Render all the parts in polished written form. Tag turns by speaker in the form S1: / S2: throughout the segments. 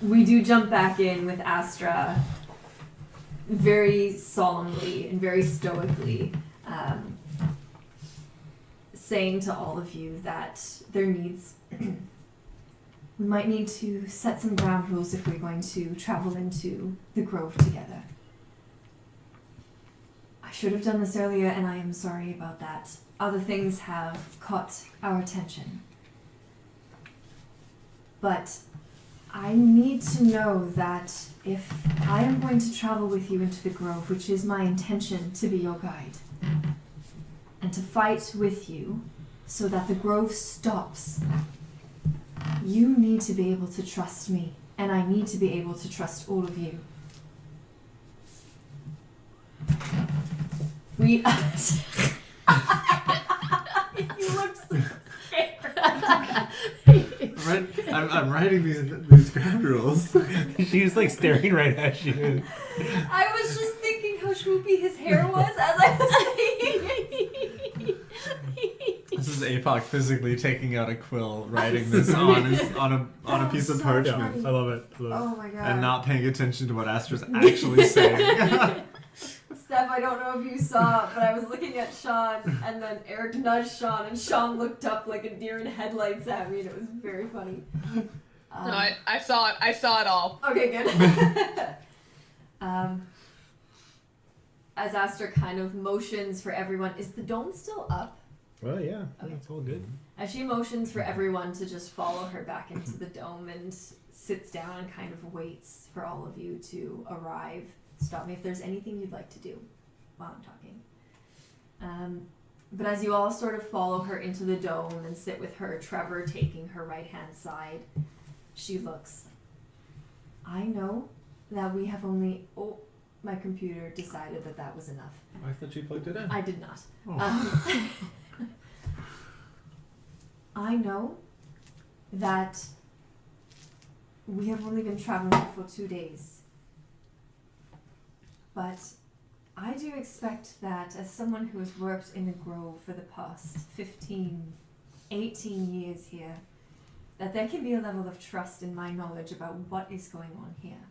S1: we do jump back in with Astra very solemnly and very stoically, saying to all of you that there needs... we might need to set some ground rules if we're going to travel into the Grove together. I should have done this earlier, and I am sorry about that. Other things have caught our attention. But I need to know that if I am going to travel with you into the Grove, which is my intention to be your guide, and to fight with you so that the Grove stops, you need to be able to trust me, and I need to be able to trust all of you. We... You look so scared.
S2: I'm writing these ground rules.
S3: She's like staring right at you.
S1: I was just thinking how swoopy his hair was as I was saying it.
S2: This is Apoc physically taking out a quill, writing this on a piece of parchment.
S3: Yeah, I love it.
S1: Oh my god.
S2: And not paying attention to what Astra's actually saying.
S1: Steph, I don't know if you saw, but I was looking at Sean, and then Eric nudged Sean, and Sean looked up like a deer in headlights at me, and it was very funny.
S4: No, I saw it. I saw it all.
S1: Okay, good. As Astra kind of motions for everyone, is the dome still up?
S3: Well, yeah,
S1: Okay.
S3: it's all good.
S1: As she motions for everyone to just follow her back into the dome and sits down and kind of waits for all of you to arrive. Stop me if there's anything you'd like to do while I'm talking. But as you all sort of follow her into the dome and sit with her, Trevor taking her right-hand side, she looks. I know that we have only... Oh, my computer decided that was enough.
S2: I thought you plugged it in.
S1: I did not.
S2: Oh.
S1: I know that we have only been traveling for 2 days. But I do expect that as someone who has worked in the Grove for the past 15, 18 years here, that there can be a level of trust in my knowledge about what is going on here.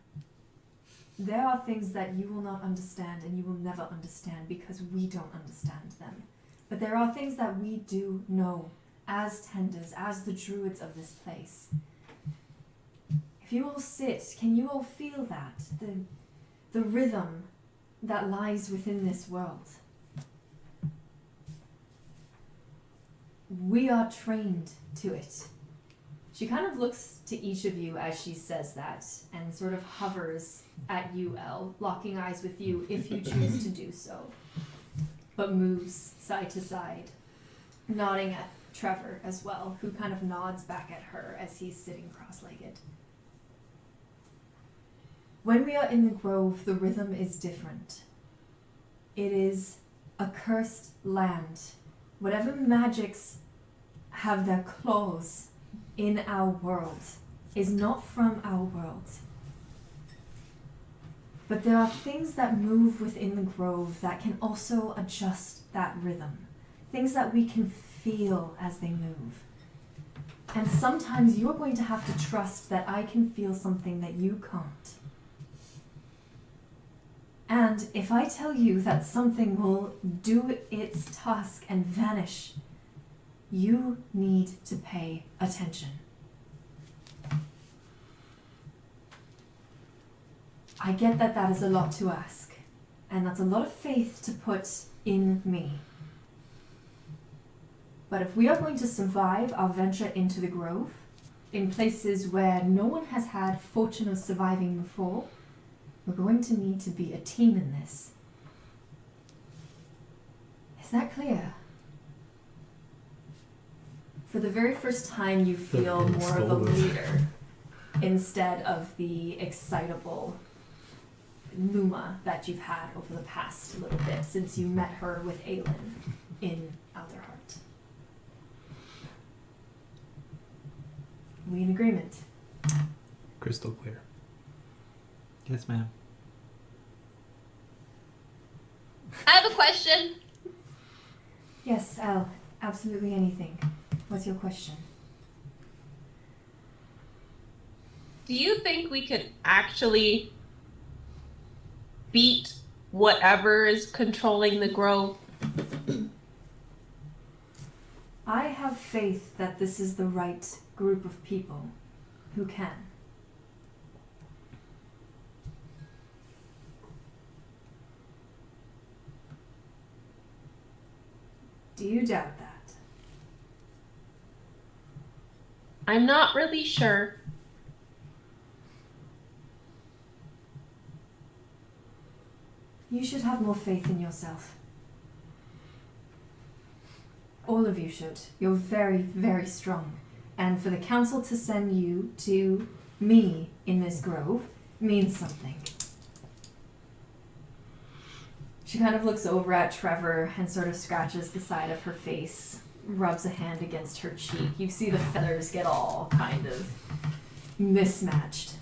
S1: There are things that you will not understand and you will never understand because we don't understand them. But there are things that we do know as tenders, as the druids of this place. If you all sit, can you all feel that? The rhythm that lies within this world. We are trained to it. She kind of looks to each of you as she says that and sort of hovers at you, Elle, locking eyes with you if you choose to do so, but moves side to side, nodding at Trevor as well, who kind of nods back at her as he's sitting cross-legged. When we are in the Grove, the rhythm is different. It is a cursed land. Whatever magics have their claws in our world is not from our world. But there are things that move within the Grove that can also adjust that rhythm. Things that we can feel as they move. And sometimes you're going to have to trust that I can feel something that you can't. And if I tell you that something will do its task and vanish, you need to pay attention. I get that that is a lot to ask, and that's a lot of faith to put in me. But if we are going to survive our venture into the Grove, in places where no one has had fortune of surviving before, we're going to need to be a team in this. Is that clear? For the very first time, you feel more of a leader instead of the excitable Luma that you've had over the past little bit since you met her with Aelin in Alderheart. We in agreement?
S3: Crystal clear.
S2: Yes, ma'am.
S4: I have a question.
S1: Yes, Elle. Absolutely anything. What's your question?
S4: do you think we could actually beat whatever is controlling the grove?
S1: I have faith that this is the right group of people who can. Do you doubt that?
S4: I'm not really sure.
S1: You should have more faith in yourself. All of you should. You're very, very strong. And for the council to send you to me in this grove means something. She kind of looks over at Trevor and sort of scratches the side of her face, rubs a hand against her cheek. You see the feathers get all kind of mismatched.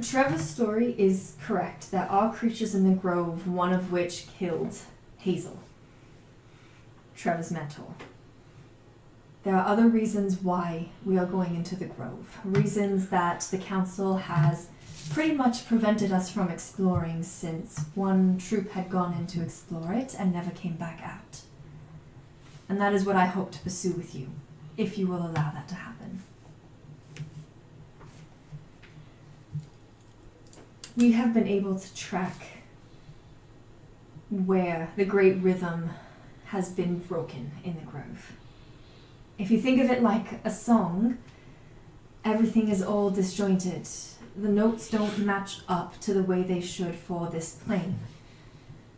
S1: Trevor's story is correct. There are creatures in the grove, one of which killed Hazel, Trevor's mentor. There are other reasons why we are going into the grove. Reasons that the council has pretty much prevented us from exploring since one troop had gone in to explore it and never came back out. And that is what I hope to pursue with you, if you will allow that to happen. We have been able to track where the great rhythm has been broken in the grove. If you think of it like a song, everything is all disjointed. The notes don't match up to the way they should for this plane.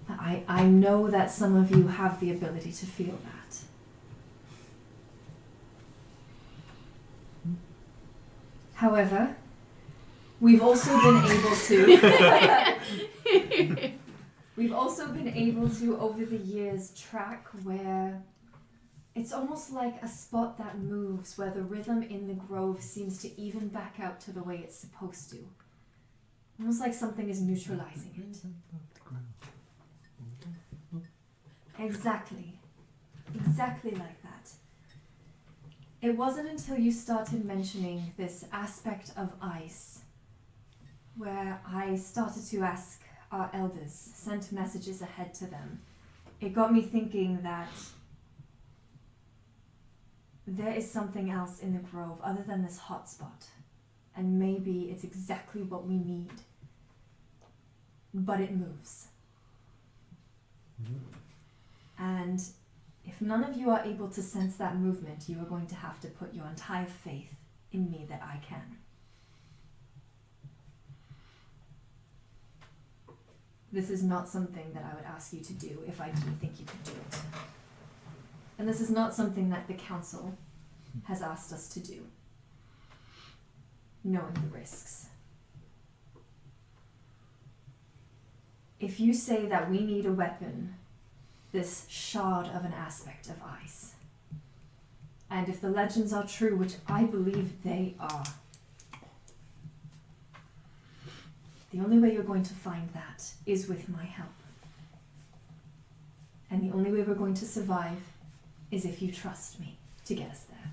S1: I know that some of you have the ability to feel that. However, we've also been able to we've also been able to over the years track where it's almost like a spot that moves, where the rhythm in the grove seems to even back out to the way it's supposed to. Almost like something is neutralizing it. Exactly. Exactly like that. It wasn't until you started mentioning this aspect of ice where I started to ask our elders, sent messages ahead to them. It got me thinking that there is something else in the grove other than this hotspot. And maybe it's exactly what we need. But it moves. And if none of you are able to sense that movement, you are going to have to put your entire faith in me that I can. This is not something that I would ask you to do if I didn't think you could do it. And this is not something that the council has asked us to do, knowing the risks. If you say that we need a weapon, this shard of an aspect of ice, and if the legends are true, which I believe they are, the only way you're going to find that is with my help. And the only way we're going to survive is if you trust me to get us there.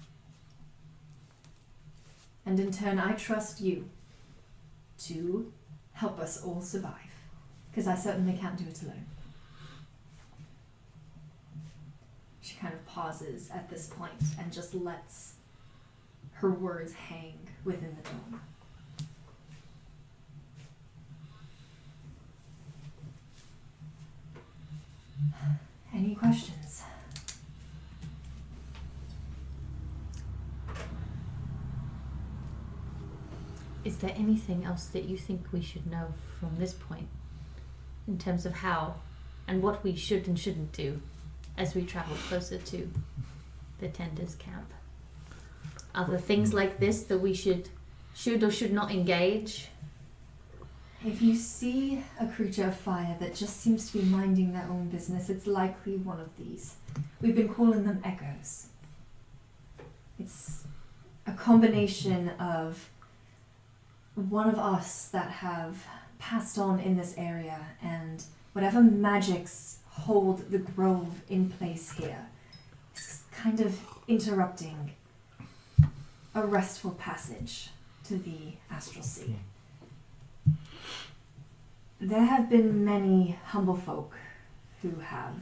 S1: And in turn, I trust you to help us all survive, because I certainly can't do it alone. She kind of pauses at this point and just lets her words hang within the dome. Any questions?
S5: Is there anything else that you think we should know from this point in terms of how and what we should and shouldn't do as we travel closer to the Tenders camp? Are there things like this that we should or should not engage?
S1: If you see a creature of fire that just seems to be minding their own business, it's likely one of these. We've been calling them echoes. It's a combination of one of us that have passed on in this area, and whatever magics hold the grove in place here is kind of interrupting a restful passage to the astral sea. There have been many humble folk who have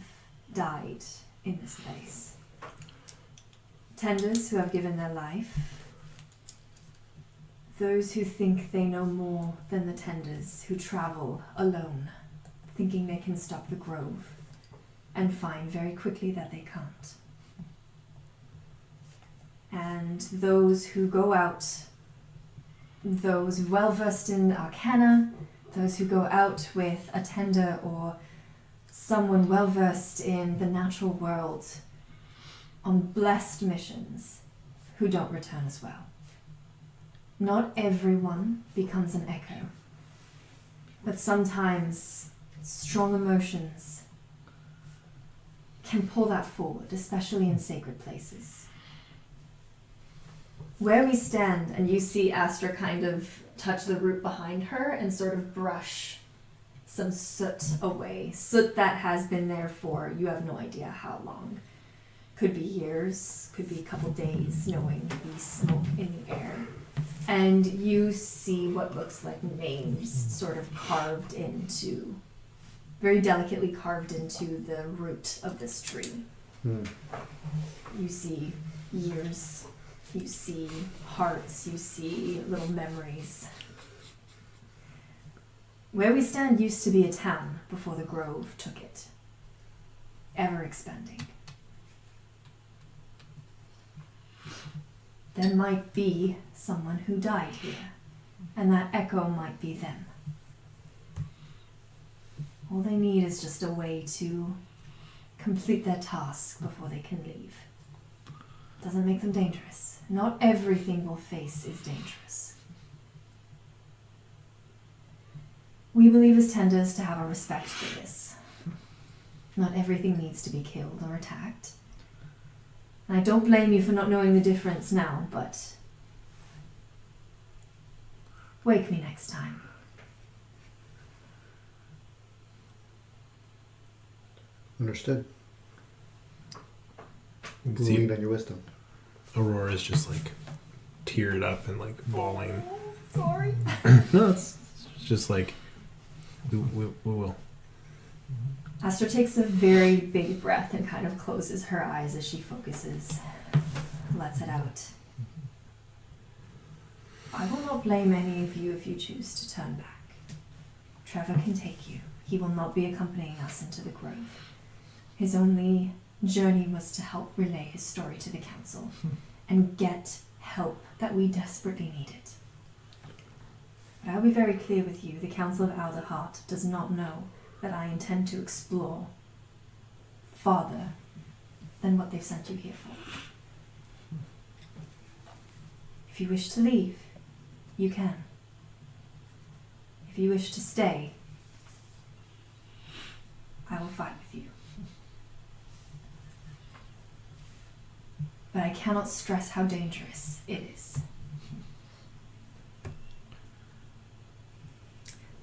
S1: died in this place. Tenders who have given their life. Those who think they know more than the tenders, who travel alone, thinking they can stop the grove, and find very quickly that they can't. And those who go out, those well versed in arcana, those who go out with a tender or someone well versed in the natural world on blessed missions, who don't return as well. Not everyone becomes an echo, but sometimes strong emotions can pull that forward, especially in sacred places. Where we stand, and you see Astra kind of touch the root behind her and sort of brush some soot away. Soot that has been there for you have no idea how long. Could be years, could be a couple days, knowing the smoke in the air. And you see what looks like names sort of carved into, very delicately carved into the root of this tree. You see years, you see hearts, you see little memories. Where we stand used to be a town before the grove took it, ever expanding. There might be someone who died here, and that echo might be them. All they need is just a way to complete their task before they can leave. Doesn't make them dangerous. Not everything we'll face is dangerous. We believe as tenders to have a respect for this. Not everything needs to be killed or attacked. And I don't blame you for not knowing the difference now, but wake me next time.
S6: Understood.
S3: You can see
S6: Lean on your wisdom.
S3: Aurora's just like teared up and like bawling.
S1: Sorry.
S3: No, it's just like we will.
S1: Astra takes a very big breath and kind of closes her eyes as she focuses, lets it out. I will not blame any of you if you choose to turn back. Trevor can take you. He will not be accompanying us into the grove. His only journey was to help relay his story to the council and get help that we desperately needed. But I'll be very clear with you, the Council of Alderheart does not know that I intend to explore farther than what they've sent you here for. If you wish to leave, you can. If you wish to stay, I will fight with you. But I cannot stress how dangerous it is.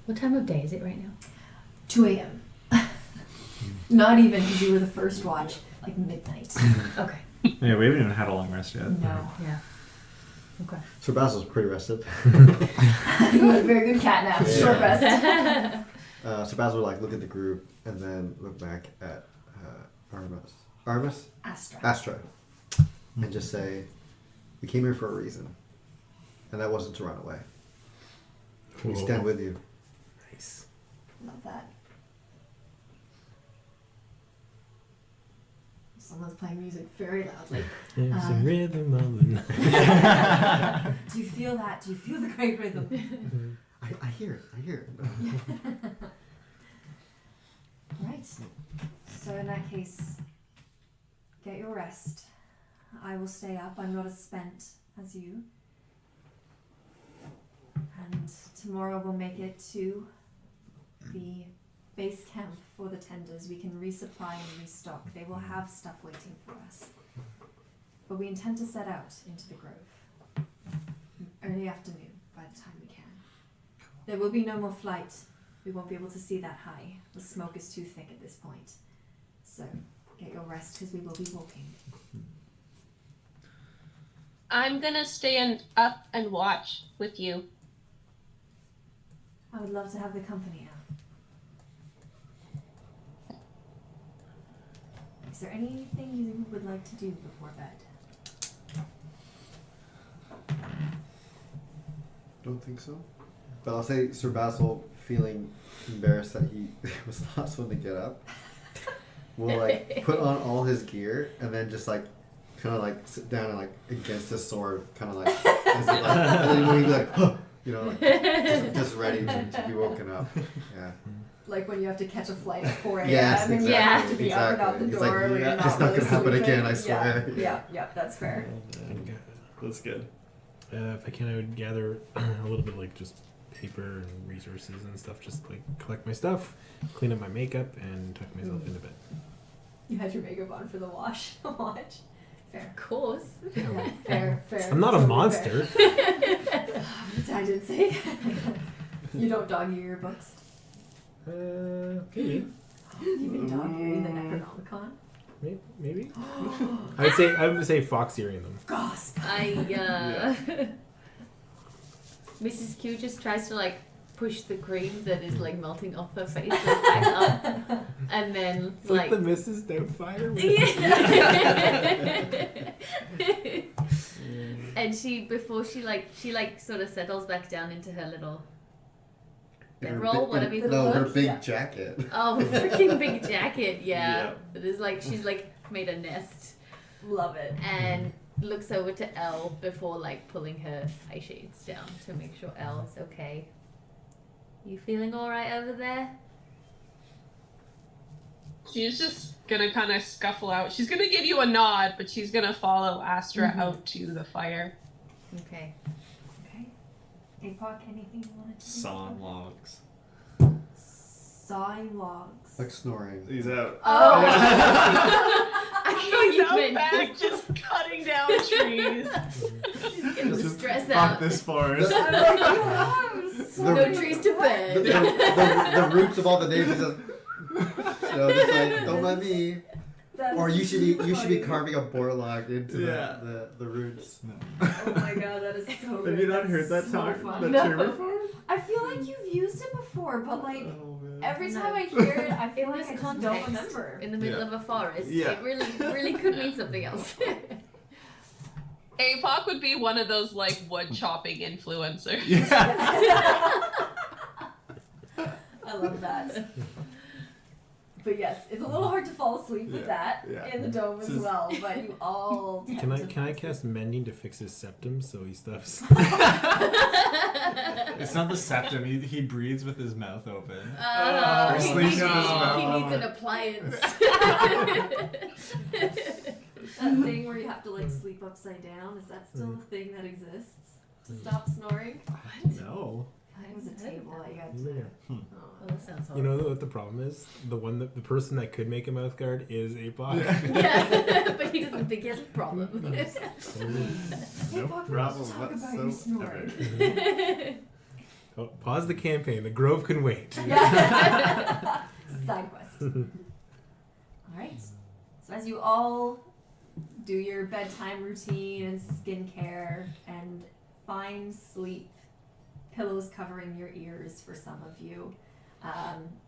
S5: What time of day is it right now?
S1: 2 a.m. Not even, because you were the first watch, like midnight.
S5: Okay.
S2: Yeah, we haven't even had a long rest yet.
S1: No.
S5: Yeah. Okay.
S6: So Basil's pretty rested.
S1: You had a very good cat nap, short rest.
S6: So Basil will like look at the group and then look back at Astra, and just say, "We came here for a reason, and that wasn't to run away. We stand with you."
S3: Nice.
S1: Love that. Someone's playing music very loudly.
S3: There's a rhythm of the night.
S1: Do you feel that? Do you feel the great rhythm?
S6: I hear it. I hear it.
S1: Right. So in that case, get your rest. I will stay up. I'm not as spent as you. And tomorrow we'll make it to the base camp for the tenders. We can resupply and restock. They will have stuff waiting for us. But we intend to set out into the grove early afternoon by the time we can. There will be no more flight. We won't be able to see that high. The smoke is too thick at this point. So get your rest because we will be walking.
S4: I'm gonna stand up and watch with you.
S1: I would love to have the company out. Is there anything you would like to do before bed?
S6: Don't think so. But I'll say Sir Basil, feeling embarrassed that he was the last one to get up, will like put on all his gear and then just like kind of like sit down and like against his sword, kind of like, as if, like, and then he'd be like, huh, you know, like just ready to be woken up. Yeah.
S1: Like when you have to catch a flight at 4 a.m.
S6: Yes,
S1: and you
S6: exactly,
S1: have to be up and out the
S6: exactly. He's
S1: door
S6: like,
S1: when
S6: yeah,
S1: you're not
S6: it's not
S1: really
S6: gonna happen
S1: sleeping.
S6: again, I swear.
S1: Yeah, that's fair.
S2: That's good.
S3: If I can, I would gather a little bit like just paper and resources and stuff. Just like collect my stuff, clean up my makeup, and tuck myself into bed.
S1: You had your makeup on for the watch. Fair.
S5: Of course.
S1: Fair.
S3: I'm not a
S1: Totally
S3: monster.
S1: fair. I didn't say. You don't dog ear your books.
S3: Maybe.
S1: You've been dog earing the Necronomicon.
S3: Maybe. I would say fox earring them.
S1: Gasp.
S5: Mrs. Q just tries to like push the cream that is like melting off her face back up, and then
S3: It's like the Mrs. Doubtfire.
S5: And she sort of settles back down into her little bedroll, whatever you call
S6: her
S5: it.
S6: big jacket.
S5: Oh, freaking big jacket, yeah.
S2: Yeah.
S5: It is like she's like made a nest
S1: Love it.
S5: and looks over to Elle before like pulling her eye shades down to make sure Elle is okay. You feeling alright over there?
S4: She's just gonna kind of scuffle out. She's gonna give you a nod, but she's gonna follow Astra out to the fire.
S5: Okay.
S1: Okay. Apoc, anything you wanted to do?
S2: Sawing logs.
S1: Sawing logs.
S6: Like snoring.
S2: He's out.
S1: Oh.
S5: I thought you
S4: Out
S5: meant
S4: back, just cutting down trees.
S5: getting the
S2: Just
S5: stress
S2: fuck
S5: out.
S2: this forest.
S1: I'm like, oh,
S6: The-
S5: No trees to
S6: The,
S5: burn.
S6: the roots of all the names is just, just like, don't mind me.
S1: that's
S6: Or you should be
S1: funny.
S6: carving a borlog into
S2: Yeah.
S6: the roots.
S1: Oh my god, that is so
S2: Have
S1: good.
S2: you not
S1: That's
S2: heard that
S1: so
S2: talk?
S1: funny.
S2: That
S1: No.
S2: term before?
S1: I feel like you've used it before, but like
S2: Oh man.
S1: every
S5: No.
S1: time I hear it, I feel
S5: In
S1: like
S5: this
S1: I just
S5: context,
S1: don't remember.
S5: in the middle
S2: Yeah.
S5: of a forest,
S2: Yeah.
S5: it really could mean something else.
S4: Apoc would be one of those like wood chopping influencers.
S2: Yeah.
S1: I love that. But yes, it's a little hard to fall asleep with that
S2: Yeah.
S1: in the dome as
S2: This is-
S1: well. But you all tend
S3: Can I
S1: to
S3: can I
S1: fall
S3: cast mending to fix his septum so he stops?
S2: It's not the septum. He breathes with his mouth open.
S5: He
S2: sleeps
S5: needs,
S2: with his mouth
S5: he needs an
S2: open.
S5: appliance.
S1: That thing where you have to like sleep upside down, is that still a thing that exists to stop snoring?
S2: No.
S1: It was a table that you had
S3: Yeah.
S1: to.
S5: Oh, that sounds
S3: You
S5: horrible.
S3: know what the problem is? The person that could make a mouth guard is Apoc.
S5: Yeah, but he doesn't think he has a problem.
S2: No
S1: Apoc,
S2: problem
S1: let's talk about
S2: whatsoever.
S1: your snoring.
S3: Oh, pause the campaign. The Grove can wait.
S1: Yeah. Side quest. Alright. So as you all do your bedtime routine and skincare and find sleep, pillows covering your ears for some of you,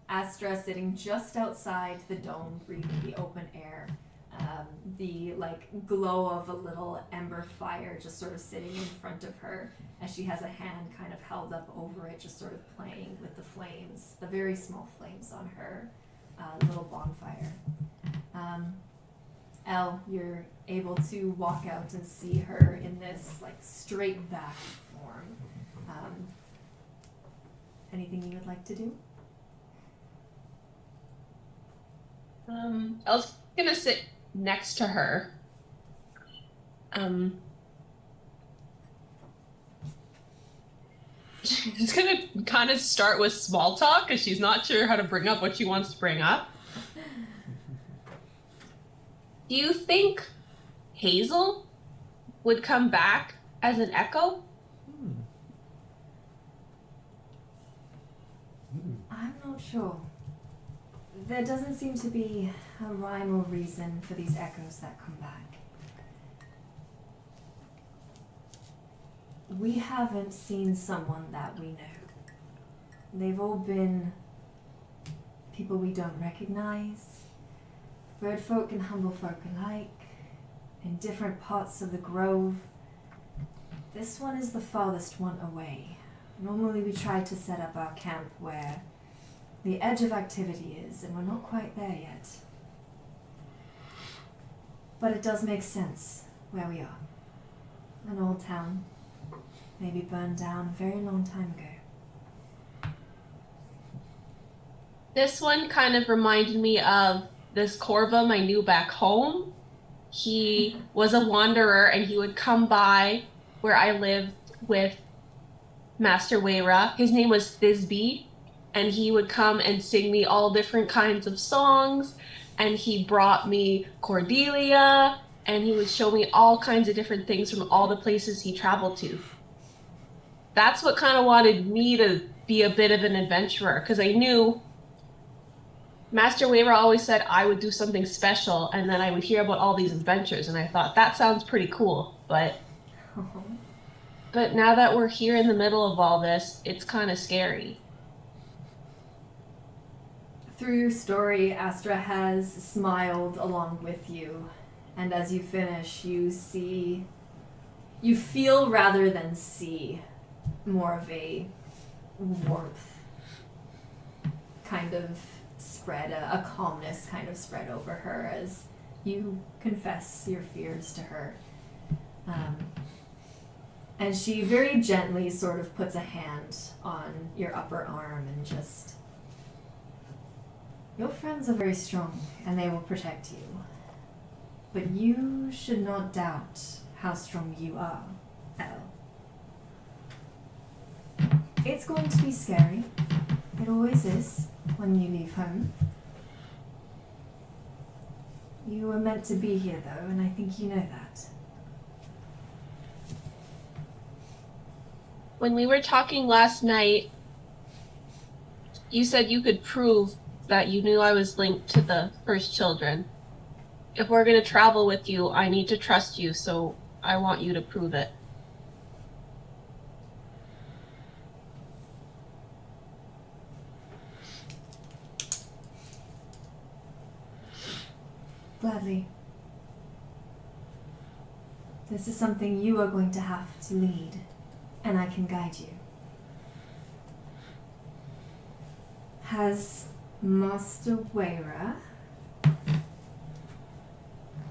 S1: Astra sitting just outside the dome, breathing the open air, the like glow of a little ember fire just sort of sitting in front of her as she has a hand kind of held up over it, just sort of playing with the flames, the very small flames on her little bonfire. Elle, you're able to walk out and see her in this like straight back form. Anything you would like to do?
S4: Elle's gonna sit next to her. She's gonna kind of start with small talk because she's not sure how to bring up what she wants to bring up. Do you think Hazel would come back as an echo?
S1: I'm not sure. There doesn't seem to be a rhyme or reason for these echoes that come back. we haven't seen someone that we know. They've all been people we don't recognize, bird folk and humble folk alike, in different parts of the grove. This one is the farthest one away. Normally we try to set up our camp where the edge of activity is, and we're not quite there yet. But it does make sense where we are. An old town, maybe burned down a very long time ago.
S4: This one kind of reminded me of this Corvum I knew back home. He was a wanderer and he would come by where I lived with Master Wayra. His name was Thisbe, and he would come and sing me all different kinds of songs, and he brought me Cordelia, and he would show me all kinds of different things from all the places he traveled to. That's what kind of wanted me to be a bit of an adventurer, because I knew Master Wayra always said I would do something special, and then I would hear about all these adventures, and I thought, that sounds pretty cool, but now that we're here in the middle of all this, it's kind of scary.
S1: Through your story, Astra has smiled along with you, and as you finish, you feel rather than see more of a warmth kind of spread, a calmness kind of spread over her as you confess your fears to her. And she very gently sort of puts a hand on your upper arm and just... Your friends are very strong, and they will protect you. But you should not doubt how strong you are, Elle. It's going to be scary. It always is when you leave home. You were meant to be here, though, and I think you know that.
S4: When we were talking last night, you said you could prove that you knew I was linked to the first children. If we're going to travel with you, I need to trust you, so I want you to prove it.
S1: Gladly. This is something you are going to have to lead, and I can guide you. Has Master Wayra...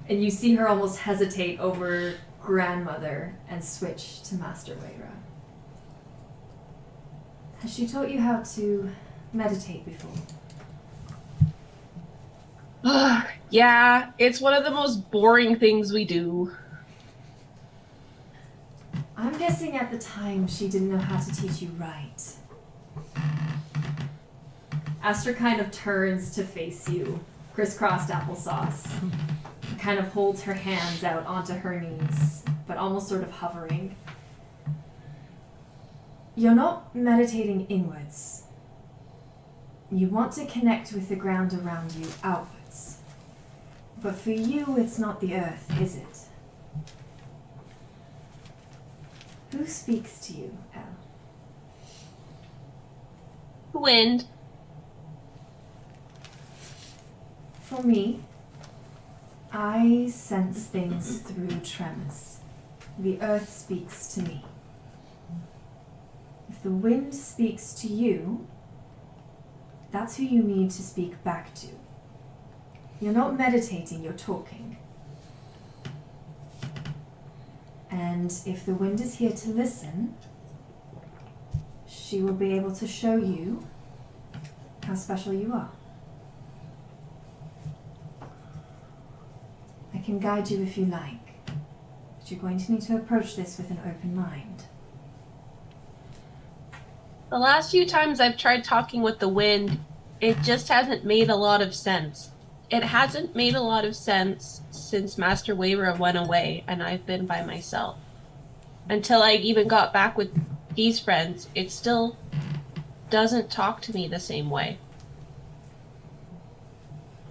S1: And you see her almost hesitate over grandmother and switch to Master Wayra. Has she taught you how to meditate before?
S4: Yeah, it's one of the most boring things we do.
S1: I'm guessing at the time she didn't know how to teach you right. Astra kind of turns to face you, crisscrossed applesauce. Kind of holds her hands out onto her knees, but almost sort of hovering. You're not meditating inwards. You want to connect with the ground around you outwards. But for you, it's not the earth, is it? Who speaks to you, Elle?
S4: The wind.
S1: For me, I sense things through tremors. The earth speaks to me. If the wind speaks to you, that's who you need to speak back to. You're not meditating, you're talking. And if the wind is here to listen, she will be able to show you how special you are. I can guide you if you like, but you're going to need to approach this with an open mind.
S4: The last few times I've tried talking with the wind, it just hasn't made a lot of sense. It hasn't made a lot of sense since Master Wayra went away and I've been by myself. Until I even got back with these friends, it still doesn't talk to me the same way.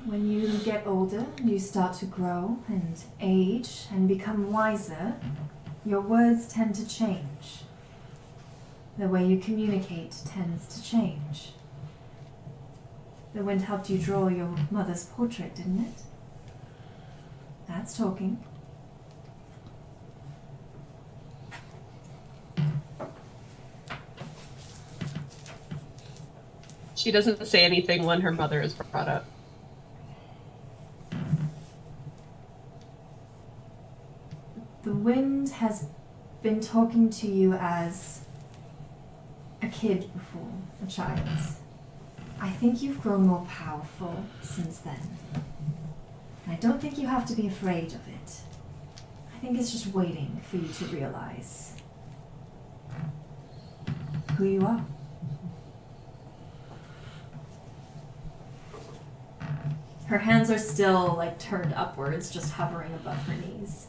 S1: When you get older, you start to grow and age and become wiser. your words tend to change. The way you communicate tends to change. The wind helped you draw your mother's portrait, didn't it? That's talking.
S4: She doesn't say anything when her mother is brought up.
S1: The wind has been talking to you as a kid before, a child. I think you've grown more powerful since then. And I don't think you have to be afraid of it. I think it's just waiting for you to realize who you are. Her hands are still like turned upwards, just hovering above her knees.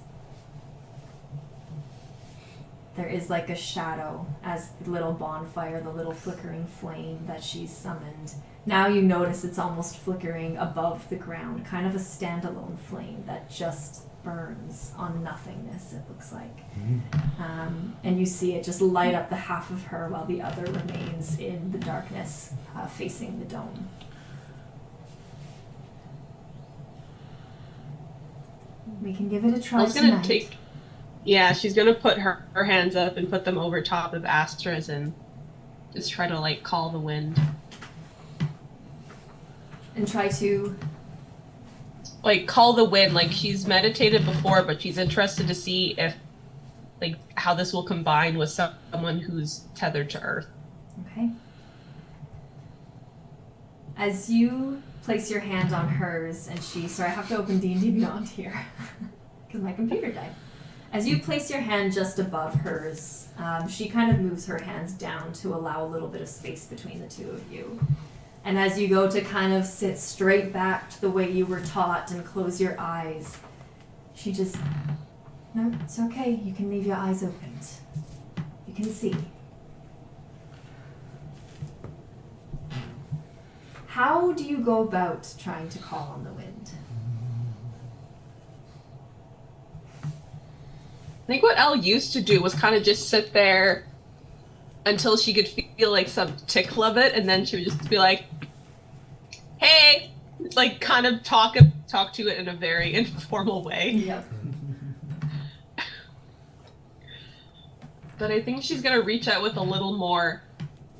S1: There is like a shadow as the little bonfire, the little flickering flame that she's summoned. Now you notice it's almost flickering above the ground, kind of a standalone flame that just burns on nothingness, it looks like. And you see it just light up the half of her while the other remains in the darkness, facing the dome. We can give it a try tonight.
S4: Yeah, she's gonna put her hands up and put them over top of Astra's and just try to like call the wind.
S1: And try to
S4: like call the wind, like she's meditated before, but she's interested to see if like how this will combine with someone who's tethered to earth.
S1: Okay. As you place your hand on hers and sorry, I have to open D&D Beyond here because my computer died. As you place your hand just above hers, she kind of moves her hands down to allow a little bit of space between the two of you. And as you go to kind of sit straight back to the way you were taught and close your eyes, she just, no, it's okay. You can leave your eyes opened. You can see. How do you go about trying to call on the wind?
S4: I think what Elle used to do was kind of just sit there until she could feel like some tickle of it, and then she would just be like, hey, like kind of talk to it in a very informal way.
S1: Yep.
S4: But I think she's gonna reach out with a little more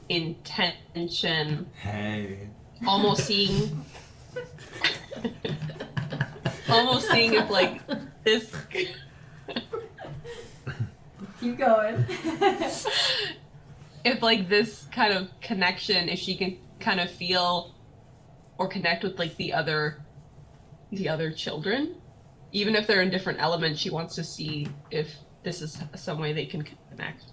S4: intention.
S2: Hey.
S4: Almost seeing if like this
S1: Keep going.
S4: if like this kind of connection, if she can kind of feel or connect with like the other children, even if they're in different elements, she wants to see if this is some way they can connect.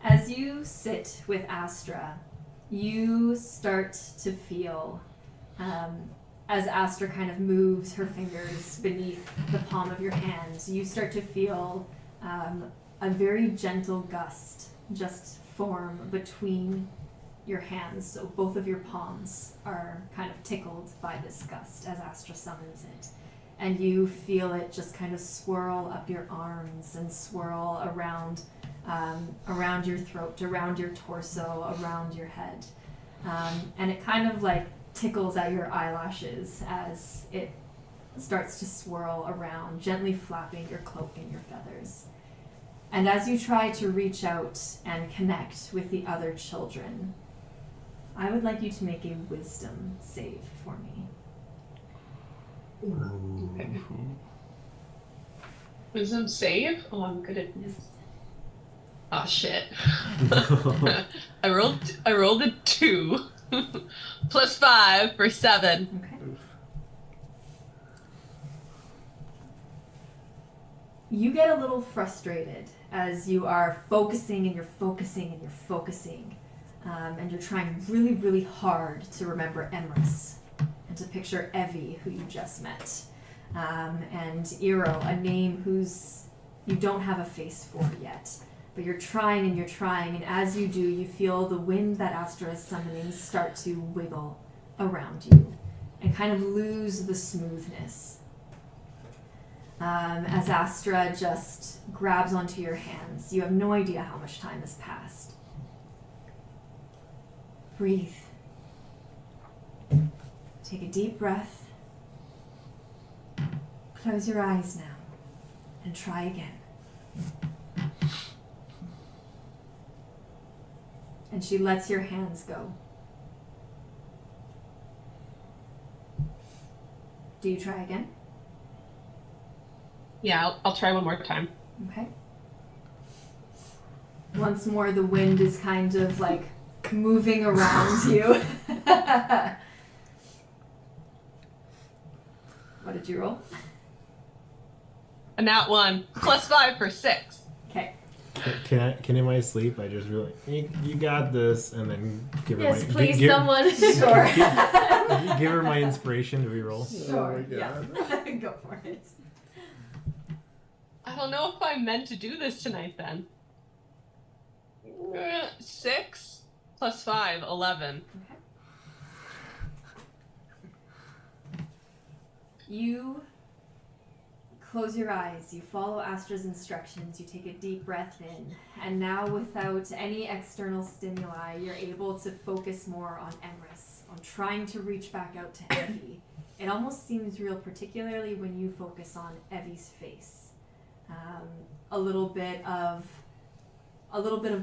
S1: As you sit with Astra, you start to feel, as Astra kind of moves her fingers beneath the palm of your hands, you start to feel a very gentle gust just form between your hands. So both of your palms are kind of tickled by this gust as Astra summons it. And you feel it just kind of swirl up your arms and swirl around your throat, around your torso, around your head. And it kind of like tickles at your eyelashes as it starts to swirl around, gently flapping your cloak and your feathers. And as you try to reach out and connect with the other children, I would like you to make a wisdom save for me.
S4: Wisdom save? Oh, I'm good at this. Oh shit. I rolled a 2 plus 5 for 7.
S1: Okay. You get a little frustrated as you are focusing and you're focusing and you're focusing, and you're trying really, really hard to remember Emrys and to picture Evie, who you just met, and Eero, a name whose you don't have a face for yet. But you're trying, and as you do, you feel the wind that Astra is summoning start to wiggle around you and kind of lose the smoothness. as Astra just grabs onto your hands. You have no idea how much time has passed. Breathe. Take a deep breath. Close your eyes now and try again. And she lets your hands go. Do you try again?
S4: Yeah, I'll try one more time.
S1: Okay. Once more, the wind is kind of like moving around you. What did you roll?
S4: A nat 1 plus 5 for 6.
S1: Okay.
S3: Can in my sleep I just really you got this and then give her
S5: Yes,
S3: my
S5: please,
S3: give,
S5: someone.
S1: Sure.
S3: give her my inspiration to reroll.
S1: Sure.
S6: Oh my
S1: Yeah.
S6: God.
S1: Go for it.
S4: I don't know if I'm meant to do this tonight then. 6 plus 5, 11.
S1: Okay. You close your eyes, you follow Astra's instructions, you take a deep breath in, and now without any external stimuli, you're able to focus more on Emrys, on trying to reach back out to Evie. It almost seems real, particularly when you focus on Evie's face. A little bit of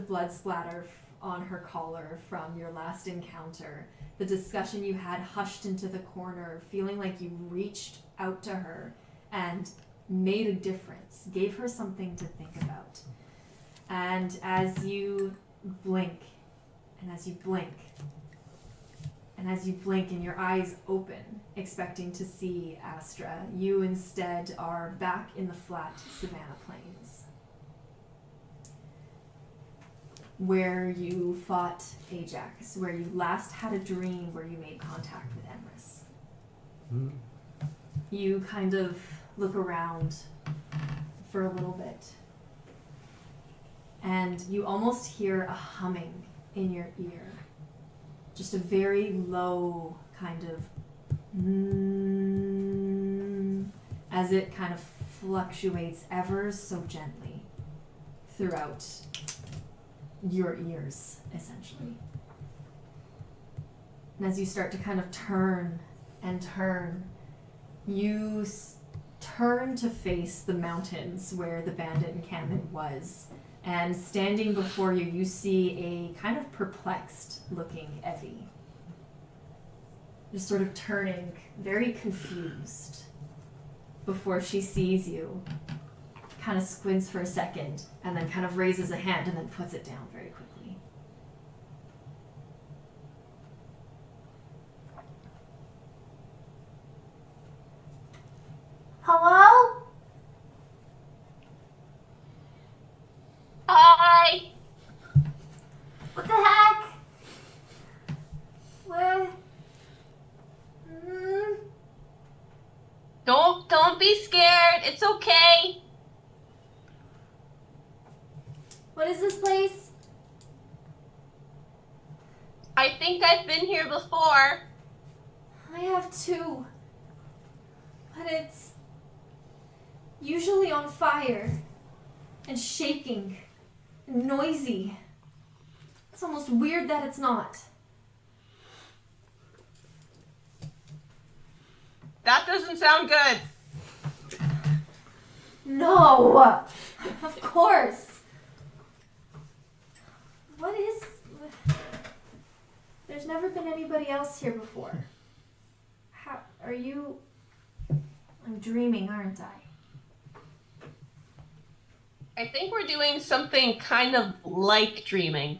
S1: blood splatter on her collar from your last encounter. The discussion you had hushed into the corner, feeling like you reached out to her and made a difference, gave her something to think about. And as you blink, and as you blink, and as you blink and your eyes open, expecting to see Astra, you instead are back in the flat Savannah Plains, where you fought Ajax, where you last had a dream where you made contact with Emrys.
S3: Mm.
S1: You kind of look around for a little bit, and you almost hear a humming in your ear. Just a very low kind of as it kind of fluctuates ever so gently throughout your ears, essentially. And as you start to kind of turn and turn, you turn to face the mountains where the bandit encampment was. And standing before you, you see a kind of perplexed looking Evie. Just sort of turning, very confused, before she sees you. Kind of squints for a second, and then kind of raises a hand and then puts it down very quickly.
S5: Hello?
S4: Hi!
S5: What the heck? Where?
S4: Don't be scared. It's okay.
S5: What is this place?
S4: I think I've been here before.
S1: I have two, but it's usually on fire and shaking and noisy. It's almost weird that it's not.
S4: That doesn't sound good.
S1: No! Of course! What is... There's never been anybody else here before. How... Are you... I'm dreaming, aren't I?
S4: I think we're doing something kind of like dreaming.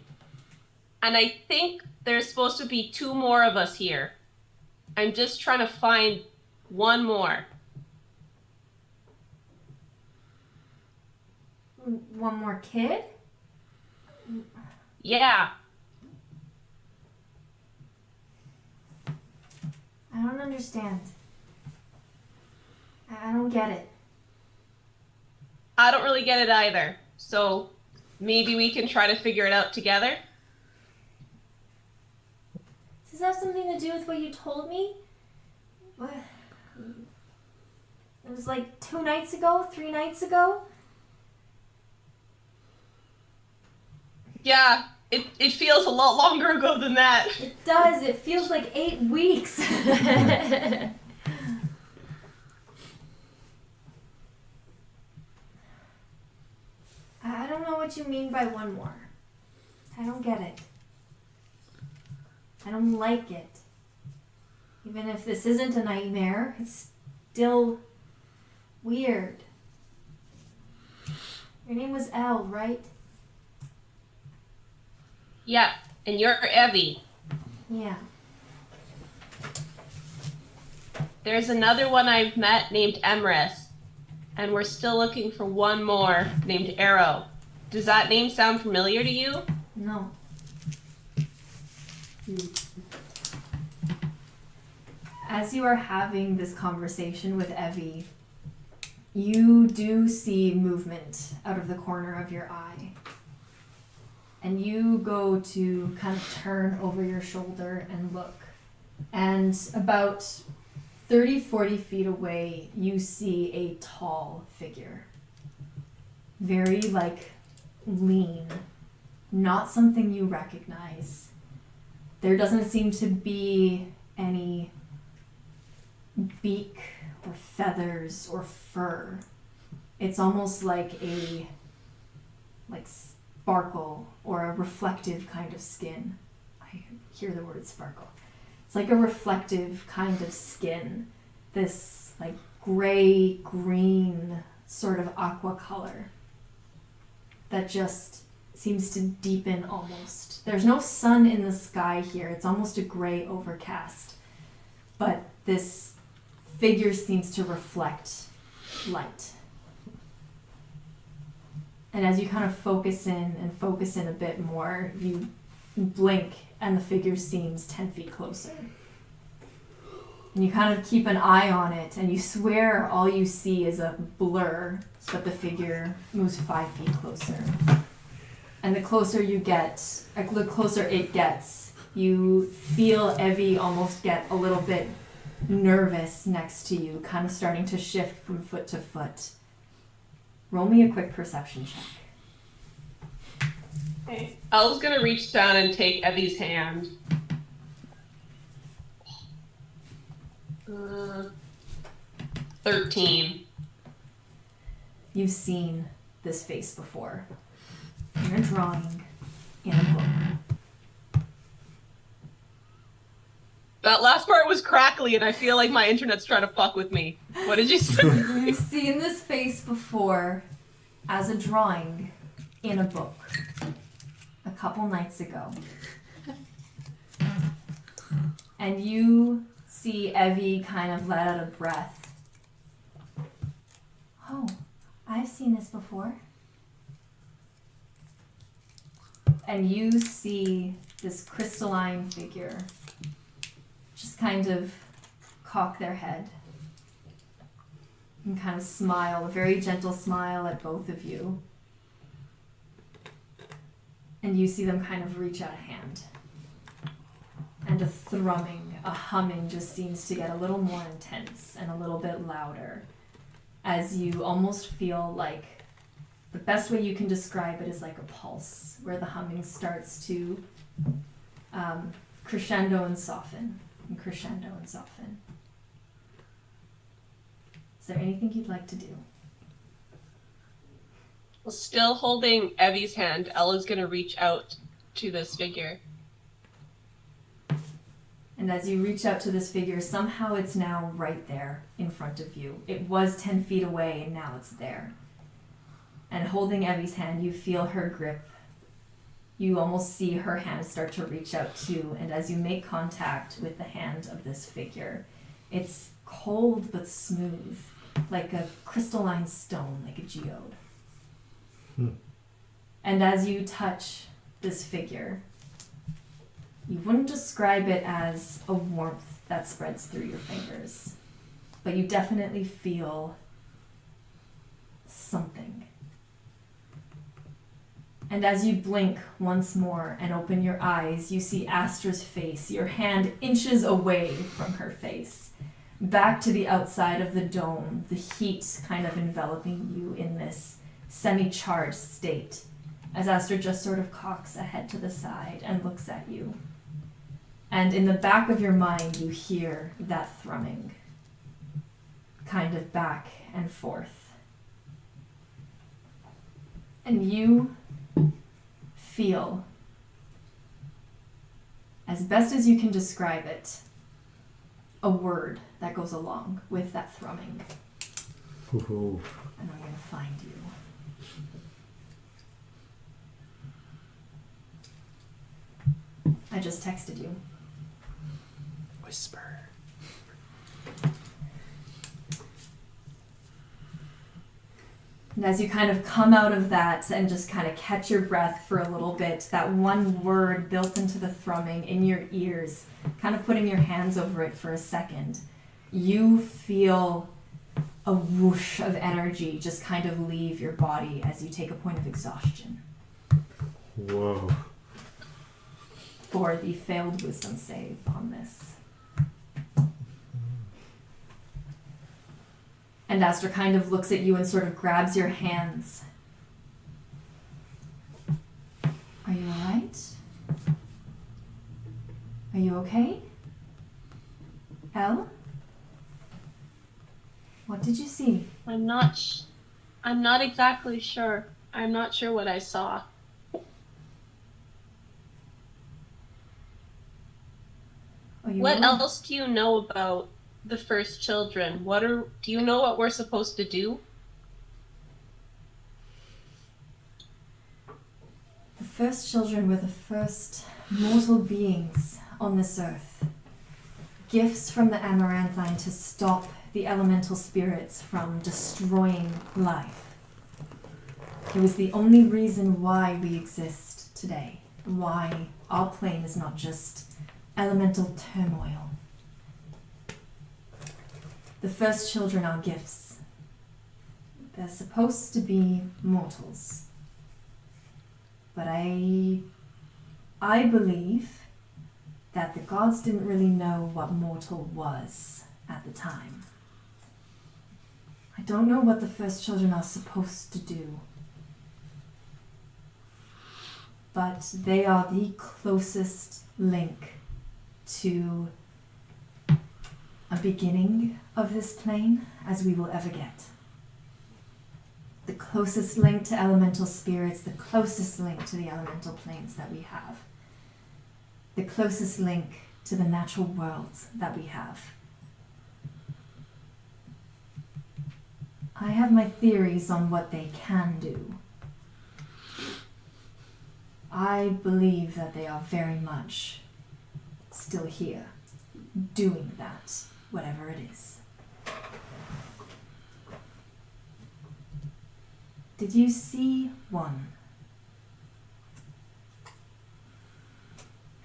S4: And I think there's supposed to be 2 more of us here. I'm just trying to find one more.
S1: One more kid?
S4: Yeah.
S1: I don't understand. I don't get it.
S4: I don't really get it either. So maybe we can try to figure it out together.
S1: Does this have something to do with what you told me? What? It was like 2 nights ago, 3 nights ago.
S4: Yeah, it feels a lot longer ago than that.
S1: It does. It feels like 8 weeks. I don't know what you mean by one more. I don't get it. I don't like it. Even if this isn't a nightmare, it's still weird. Your name was Elle, right?
S4: Yeah, and you're Evie.
S1: Yeah.
S4: There's another one I've met named Emrys, and we're still looking for one more named Arrow. Does that name sound familiar to you?
S1: No. As you are having this conversation with Evie, you do see movement out of the corner of your eye. And you go to kind of turn over your shoulder and look. And about 30, 40 feet away, you see a tall figure. Very, lean. Not something you recognize. There doesn't seem to be any beak or feathers or fur. It's almost like a sparkle or a reflective kind of skin. I hear the word sparkle. It's like a reflective kind of skin. This gray, green sort of aqua color that just seems to deepen almost. There's no sun in the sky here. It's almost a gray overcast. But this figure seems to reflect light. And as you kind of focus in a bit more, you blink and the figure seems 10 feet closer. And you kind of keep an eye on it and you swear all you see is a blur, but the figure moves 5 feet closer. And the closer you get, the closer it gets, you feel Evie almost get a little bit nervous next to you, kind of starting to shift from foot to foot. Roll me a quick perception check.
S4: Okay. Elle's gonna reach down and take Evie's hand. 13.
S1: You've seen this face before. In a drawing, in a book.
S4: That last part was crackly and I feel like my internet's trying to fuck with me. What did you say?
S1: You've seen this face before as a drawing in a book a couple nights ago. And you see Evie kind of let out a breath. Oh, I've seen this before. And you see this crystalline figure just kind of cock their head and kind of smile, a very gentle smile at both of you. And you see them kind of reach out a hand. And a thrumming, a humming just seems to get a little more intense and a little bit louder as you almost feel like the best way you can describe it is like a pulse where the humming starts to crescendo and soften, and crescendo and soften. Is there anything you'd like to do?
S4: Well, still holding Evie's hand, Ella's gonna reach out to this figure.
S1: And as you reach out to this figure, somehow it's now right there in front of you. It was 10 feet away and now it's there. And holding Evie's hand, you feel her grip. You almost see her hand start to reach out too. And as you make contact with the hand of this figure, it's cold but smooth, like a crystalline stone, like a geode. And as you touch this figure, you wouldn't describe it as a warmth that spreads through your fingers, but you definitely feel something. And as you blink once more and open your eyes, you see Astra's face, your hand inches away from her face. back to the outside of the dome, the heat kind of enveloping you in this semi-charged state, as Aster just sort of cocks a head to the side and looks at you. And in the back of your mind, you hear that thrumming, kind of back and forth. And you feel, as best as you can describe it, a word that goes along with that thrumming.
S6: Ooh.
S1: And I'm going to find you. I just texted you.
S3: Whisper.
S1: And as you kind of come out of that and just kind of catch your breath for a little bit, that one word built into the thrumming in your ears, kind of putting your hands over it for a second, you feel a whoosh of energy just kind of leave your body as you take a point of exhaustion.
S6: Whoa.
S1: For the failed wisdom save on this. And Aster kind of looks at you and sort of grabs your hands. Are you alright? Are you okay? Elle? What did you see?
S4: I'm not exactly sure. I'm not sure what I saw.
S1: Are you
S4: What
S1: alright?
S4: else do you know about the first children? Do you know what we're supposed to do?
S1: The first children were the first mortal beings on this earth. Gifts from the Amaranthine to stop the elemental spirits from destroying life. It was the only reason why we exist today. Why our plane is not just elemental turmoil. The first children are gifts. They're supposed to be mortals. But I believe that the gods didn't really know what mortal was at the time. I don't know what the first children are supposed to do. But they are the closest link to a beginning of this plane as we will ever get. The closest link to elemental spirits, the closest link to the elemental planes that we have. The closest link to the natural world that we have. I have my theories on what they can do. I believe that they are very much still here, doing that, whatever it is. Did you see one?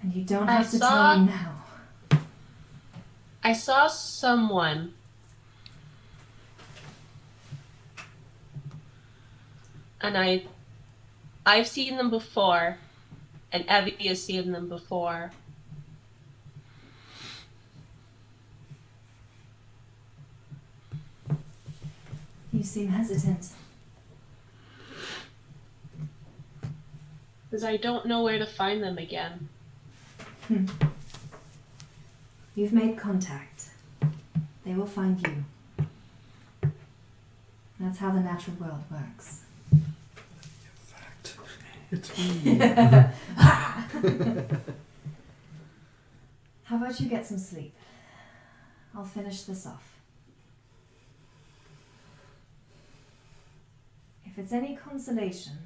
S1: And you don't have to tell me now.
S4: I saw someone. And I've seen them before, and Evie has seen them before.
S1: You seem hesitant.
S4: Because I don't know where to find them again.
S1: You've made contact. They will find you. That's how the natural world works.
S6: Fact. It's me.
S1: How about you get some sleep? I'll finish this off. If it's any consolation,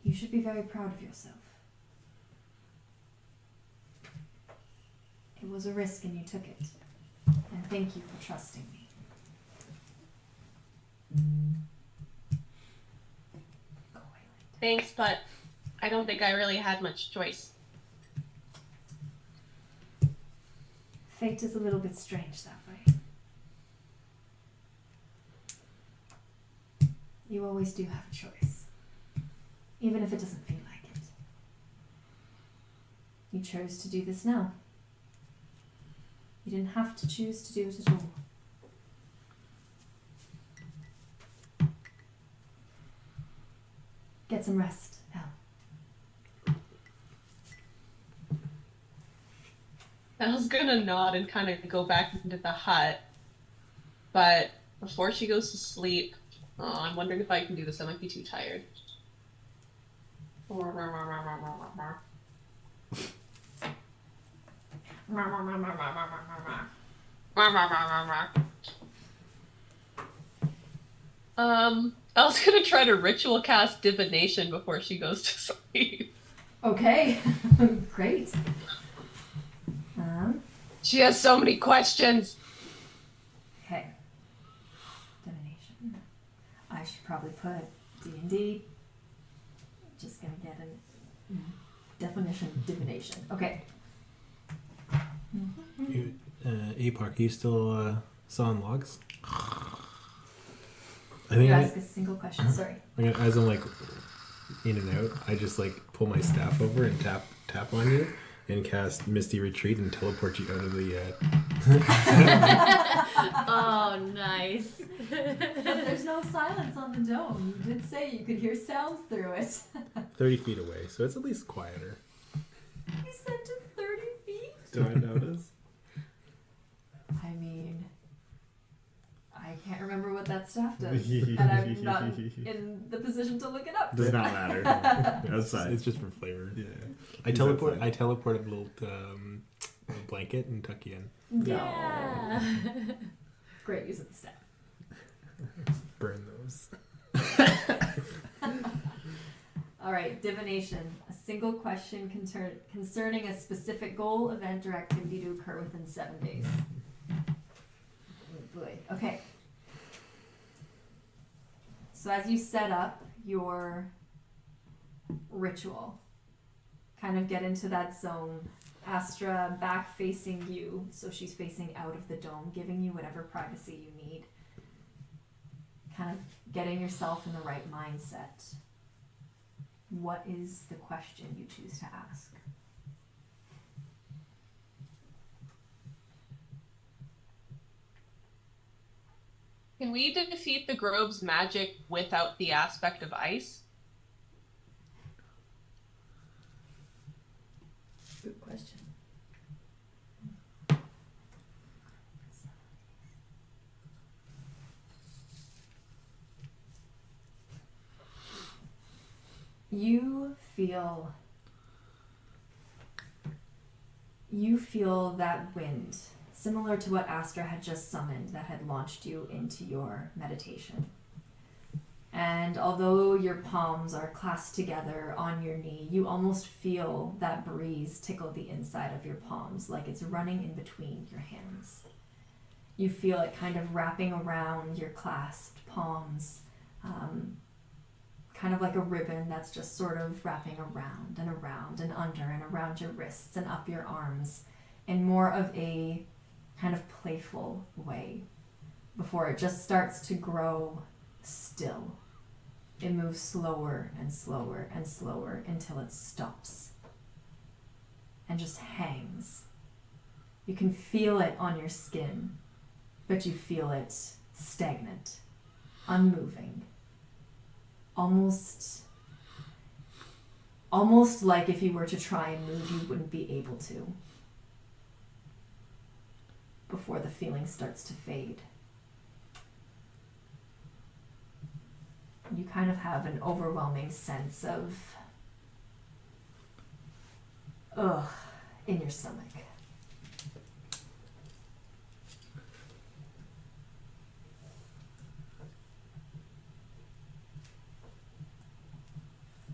S1: you should be very proud of yourself. It was a risk and you took it. And thank you for trusting me. Go away.
S4: Thanks, but I don't think I really had much choice.
S1: Fate is a little bit strange that way. You always do have a choice. Even if it doesn't feel like it. You you chose to do this now. You didn't have to choose to do it at all. Get some rest, Elle.
S4: Elle's gonna nod and kind of go back into the hut. But before she goes to sleep, I'm wondering if I can do this. I might be too tired. Elle's gonna try to ritual cast divination before she goes to sleep.
S1: Okay, great.
S4: She has so many questions.
S1: Okay. Divination. I should probably put D&D. Just gonna get a definition of divination. Okay.
S3: Apoc, are you still sawing logs? I
S1: You
S3: think
S1: ask a single question. Sorry.
S3: as I'm like in and out, I just like pull my staff over and tap on you and cast Misty Retreat and teleport you out of the.
S5: Oh, nice.
S1: But there's no silence on the dome. You did say you could hear sounds through it.
S3: 30 feet away, so it's at least quieter.
S1: You said to 30 feet?
S2: Do I notice?
S1: I mean, I can't remember what that staff does, and I'm not in the position to look it up.
S2: Does not matter. Outside.
S3: It's just for flavor.
S2: Yeah.
S3: I
S2: He's
S3: teleport
S2: outside.
S3: a little blanket and tuck you in.
S5: Yeah.
S1: Great use of the staff.
S3: Burn those.
S1: All right, divination. A single question concerning a specific goal, event, or activity to occur within 7 days. Oh boy. Okay. So as you set up your ritual, kind of get into that zone. Astra back facing you, so she's facing out of the dome, giving you whatever privacy you need. Kind of getting yourself in the right mindset. What is the question you choose to ask?
S4: Can we defeat the Grove's magic without the aspect of ice?
S5: Good question.
S1: You feel that wind, similar to what Astra had just summoned that had launched you into your meditation. And although your palms are clasped together on your knee, you almost feel that breeze tickle the inside of your palms, like it's running in between your hands. You feel it kind of wrapping around your clasped palms, kind of like a ribbon that's just sort of wrapping around and under and around your wrists and up your arms in more of a kind of playful way before it just starts to grow still. It moves slower and slower and slower until it stops and just hangs. You can feel it on your skin, but you feel it stagnant, unmoving. Almost like if you were to try and move, you wouldn't be able to before the feeling starts to fade. You kind of have an overwhelming sense of ugh in your stomach.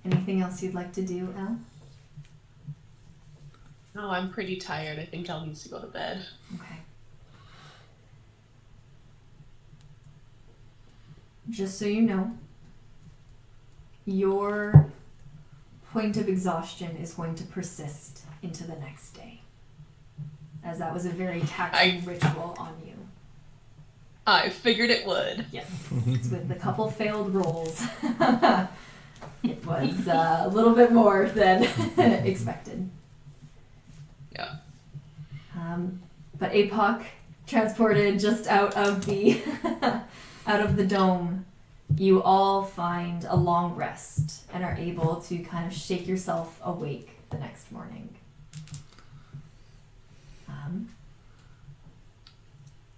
S1: Anything else you'd like to do, Elle?
S4: No, I'm pretty tired. I think Elle needs to go to bed.
S1: Okay. Just so you know, your point of exhaustion is going to persist into the next day, as that was a very taxing ritual on you.
S4: I figured it would.
S1: Yes, with the couple failed rolls. It was a little bit more than expected. But Apoc, transported just out of the out of the dome, you all find a long rest and are able to kind of shake yourself awake the next morning.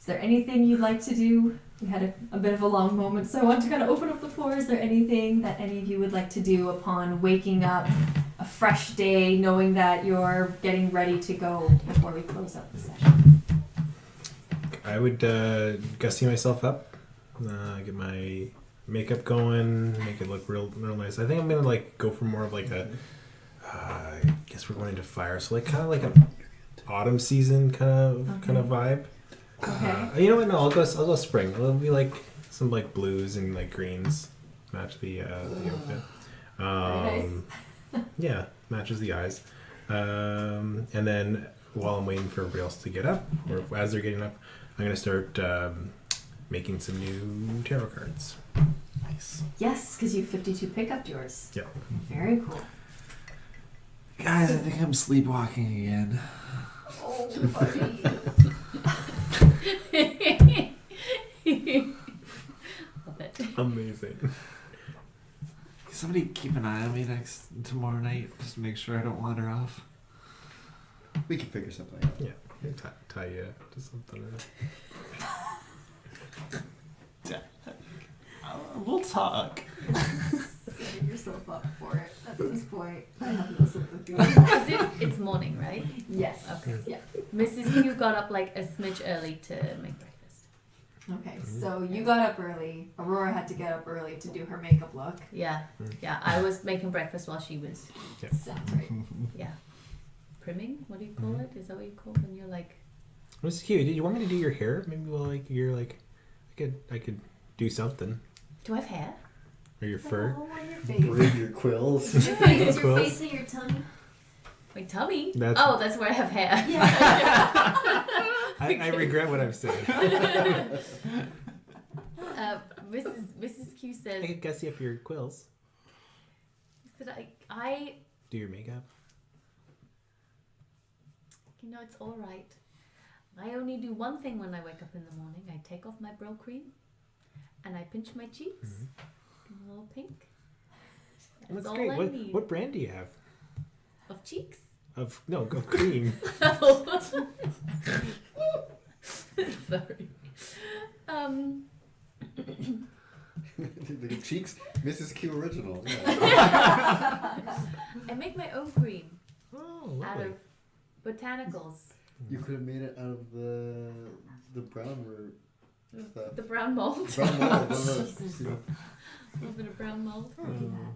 S1: Is there anything you'd like to do? We had a bit of a long moment, so I want to kind of open up the floor. Is there anything that any of you would like to do upon waking up a fresh day, knowing that you're getting ready to go before we close up the session?
S3: I would gussy myself up, get my makeup going, make it look real nice. I think I'm gonna go for more of a. I guess we're going into fire, so kind of like an autumn season kind of vibe.
S1: Okay.
S3: You know what? No, I'll go spring. It'll be some blues and greens, match the outfit.
S1: Very nice.
S3: Yeah, matches the eyes. And then while I'm waiting for everybody else to get up, or as they're getting up, I'm gonna start making some new tarot cards.
S2: Nice.
S1: Yes, because you 52 picked up yours.
S3: Yep.
S1: Very cool.
S2: Guys, I think I'm sleepwalking again.
S1: Oh, buddy.
S5: Love it.
S2: Amazing. Can somebody keep an eye on me tomorrow night, just to make sure I don't wander off?
S6: We can figure something out.
S3: Yeah, tie you to something.
S2: We'll talk.
S1: Setting yourself up for it at this point. I have no sympathy.
S5: It's morning, right?
S1: Yes.
S5: Okay.
S1: Yeah.
S5: Mrs. Q got up a smidge early to make breakfast.
S1: Okay, so you got up early. Aurora had to get up early to do her makeup look.
S5: Yeah, yeah. I was making breakfast while she was.
S1: Sounds right.
S5: Yeah. Primming? What do you call it? Is that what you call it when you're
S3: Mrs. Q, did you want me to do your hair? Maybe you're I could do something.
S5: Do I have hair?
S3: Or your fur?
S1: Oh, on your face.
S6: Braid your quills.
S1: Your face, your
S3: Quills.
S1: face and your tummy.
S5: My tummy?
S3: That's-
S5: that's where I have hair.
S1: Yeah.
S3: I regret what I've said.
S5: Mrs. Q says
S3: I could gussy up your quills.
S5: that I
S3: Do your makeup.
S5: it's all right. I only do one thing when I wake up in the morning. I take off my brow cream and I pinch my cheeks. Give them a little pink. That's all
S3: great.
S5: I need.
S3: What brand do you have?
S5: Of cheeks?
S3: Of cream.
S5: Sorry.
S6: The cheeks, Mrs. Q original. Yeah.
S5: I make my own cream
S3: Oh,
S5: out
S3: lovely.
S5: of botanicals.
S6: You could have made it out of the brown root stuff.
S5: The brown mold.
S6: Brown mold. One of those,
S1: Jesus.
S6: you know.
S5: A little bit of brown mold.
S3: Oh,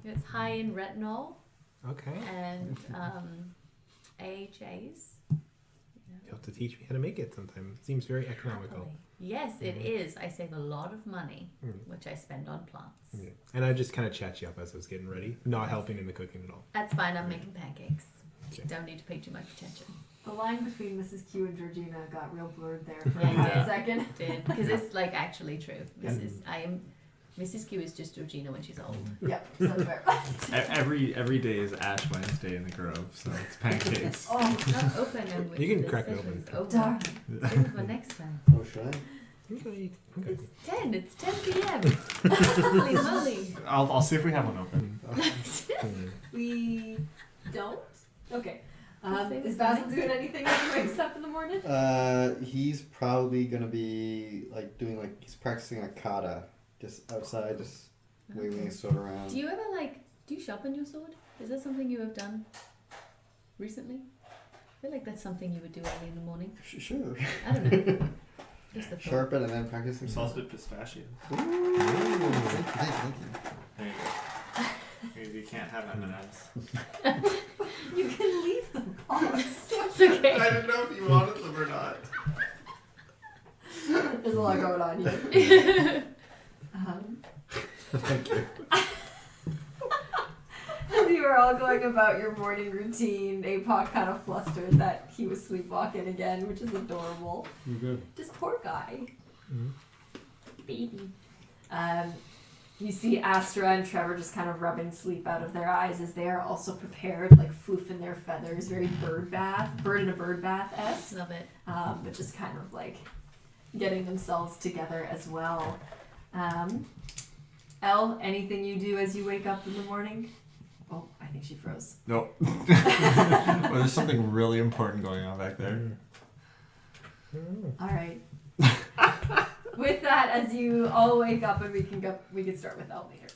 S5: It's high in retinol
S3: okay.
S5: and AHAs.
S3: You'll have to teach me how to make it sometime. It seems very economical.
S5: Happily. Yes, it is. I save a lot of money, which I spend on plants.
S3: Yeah. And I just kind of chat you up as I was getting ready, not helping in the cooking at all.
S5: That's fine. I'm making pancakes.
S3: Okay.
S5: Don't need to pay too much attention.
S1: The line between Mrs. Q and Georgina got real blurred there for
S5: Yeah, it
S1: a
S5: did.
S1: second.
S5: Did because it's actually true. Mrs. Q is just Georgina when she's old.
S1: Yeah, sounds fair.
S2: Every day is Ash Wednesday in the Grove, so it's pancakes.
S1: Oh,
S5: It's not open. And
S3: You can
S5: the
S3: crack it
S5: session's
S3: open.
S5: over.
S1: darn.
S5: Save it for next time.
S6: Oh, should I?
S3: Okay.
S5: It's 10. It's 10 p.m. Holy moly.
S2: I'll see if we have one open.
S1: We don't? Okay.
S5: Save
S1: Is
S5: it for
S1: Basil
S5: next
S1: doing anything when he wakes up in the morning?
S6: He's probably gonna be doing he's practicing a kata, just outside, just waving his sword around.
S5: Do you ever do you sharpen your sword? Is that something you have done recently? I feel like that's something you would do early in the morning.
S6: Sure.
S5: I don't know. Just a thought.
S6: Sharpen and then practice some
S2: Salted pistachio.
S6: Ooh, thank you.
S2: There you go. You can't have M&Ms.
S1: You can leave them paused.
S5: It's okay.
S2: didn't know if you wanted them or not.
S1: There's a lot going on here.
S6: Thank you.
S1: As you were all going about your morning routine, Apoc kind of flustered that he was sleepwalking again, which is adorable.
S6: You're good.
S1: Just poor guy.
S3: Mhm.
S1: Baby. You see Astra and Trevor just kind of rubbing sleep out of their eyes as they are also prepared, like floofing their feathers, very bird in a bird bath-esque.
S5: Love it.
S1: But just kind of like getting themselves together as well. Elle, anything you do as you wake up in the morning? Oh, I think she froze.
S2: Nope. Well, there's something really important going on back there.
S1: All right. With that, as you all wake up, and we can start with Elle later.